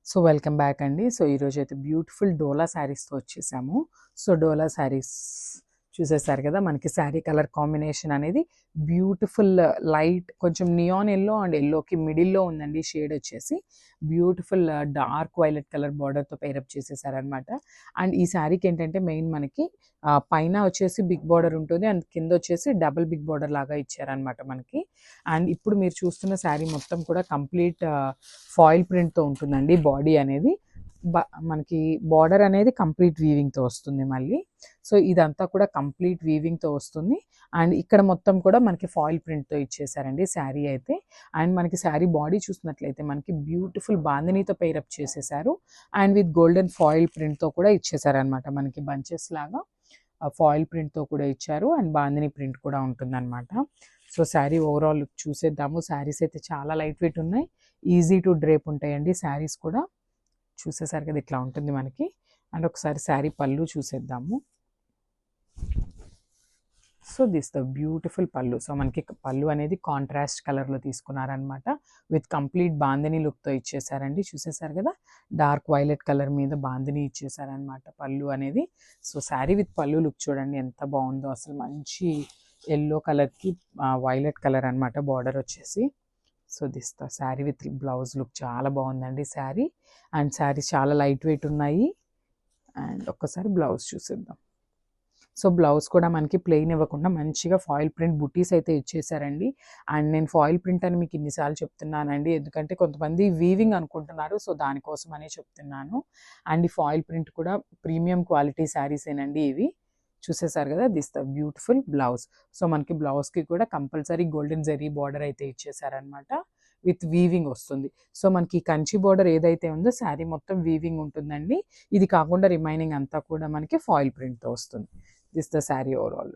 So welcome back అండి. So ఈరోజు అయితే బ్యూటిఫుల్ డోలా శారీస్తో వచ్చేసాము. సో డోలా శారీస్ చూసేసారు కదా, మనకి శారీ కలర్ కాంబినేషన్ అనేది బ్యూటిఫుల్ లైట్ కొంచెం నియాన్ ఎల్లో అండ్ ఎల్లోకి మిడిల్లో ఉందండి. షేడ్ వచ్చేసి బ్యూటిఫుల్ డార్క్ వైలెట్ కలర్ బార్డర్తో పేరప్ చేసేసారనమాట. అండ్ ఈ శారీకి ఏంటంటే మెయిన్ మనకి పైన వచ్చేసి బిగ్ బార్డర్ ఉంటుంది అండ్ కింద వచ్చేసి డబుల్ బిగ్ బార్డర్ లాగా ఇచ్చారనమాట మనకి. అండ్ ఇప్పుడు మీరు చూస్తున్న శారీ మొత్తం కూడా కంప్లీట్ ఫాయిల్ ప్రింట్తో ఉంటుందండి. బాడీ అనేది మనకి బార్డర్ అనేది కంప్లీట్ వీవింగ్తో వస్తుంది మళ్ళీ. సో ఇదంతా కూడా కంప్లీట్ వీవింగ్తో వస్తుంది. అండ్ ఇక్కడ మొత్తం కూడా మనకి ఫాయిల్ ప్రింట్తో ఇచ్చేసారండి శారీ అయితే. అండ్ మనకి శారీ బాడీ చూసినట్లయితే మనకి బ్యూటిఫుల్ బాందినీతో పేరప్ చేసేసారు. అండ్ విత్ గోల్డెన్ ఫాయిల్ ప్రింట్తో కూడా ఇచ్చేసారనమాట. మనకి బంచెస్ లాగా ఫాయిల్ ప్రింట్తో కూడా ఇచ్చారు అండ్ బాందిని ప్రింట్ కూడా ఉంటుందన్నమాట. సో శారీ ఓవరాల్ లుక్ చూసేద్దాము. శారీస్ అయితే చాలా లైట్ వెయిట్ ఉన్నాయి, ఈజీ టు డ్రేప్ ఉంటాయండి. శారీస్ కూడా చూసేసారు కదా, ఇట్లా ఉంటుంది మనకి. అండ్ ఒకసారి శారీ పళ్ళు చూసేద్దాము. సో దిస్ ద బ్యూటిఫుల్ పళ్ళు. సో మనకి పళ్ళు అనేది కాంట్రాస్ట్ కలర్లో తీసుకున్నారనమాట. విత్ కంప్లీట్ బాందిని లుక్తో ఇచ్చేసారండి. చూసేసారు కదా, డార్క్ వైలెట్ కలర్ మీద బాందిని ఇచ్చేసారనమాట పళ్ళు అనేది. సో శారీ విత్ పళ్ళు లుక్ చూడండి ఎంత బాగుందో అసలు. మంచి ఎల్లో కలర్కి వైలెట్ కలర్ అనమాట బార్డర్ వచ్చేసి. So this the sari with blouse look చాలా బాగుందండి శారీ. అండ్ శారీస్ చాలా లైట్ వెయిట్ ఉన్నాయి. అండ్ ఒక్కసారి బ్లౌజ్ చూసేద్దాం. సో బ్లౌజ్ కూడా మనకి ప్లెయిన్ ఇవ్వకుండా మంచిగా ఫాయిల్ ప్రింట్ బుటీస్ అయితే ఇచ్చేసారండి. అండ్ నేను ఫాయిల్ ప్రింట్ అని మీకు ఇన్నిసార్లు చెప్తున్నానండి, ఎందుకంటే కొంతమంది వీవింగ్ అనుకుంటున్నారు, సో దానికోసం అనే చెప్తున్నాను. అండ్ ఈ ఫాయిల్ ప్రింట్ కూడా ప్రీమియం క్వాలిటీ శారీసేనండి ఇవి. చూసేసారు కదా, this the beautiful blouse. So మనకి బ్లౌజ్కి కూడా కంపల్సరీ గోల్డెన్ జరీ బార్డర్ అయితే ఇచ్చేసారనమాట. విత్ వీవింగ్ వస్తుంది. సో మనకి కంచి బార్డర్ ఏదైతే ఉందో శారీ మొత్తం వీవింగ్ ఉంటుందండి. ఇది కాకుండా రిమైనింగ్ అంతా కూడా మనకి ఫాయిల్ ప్రింట్తో వస్తుంది. This the sari overall.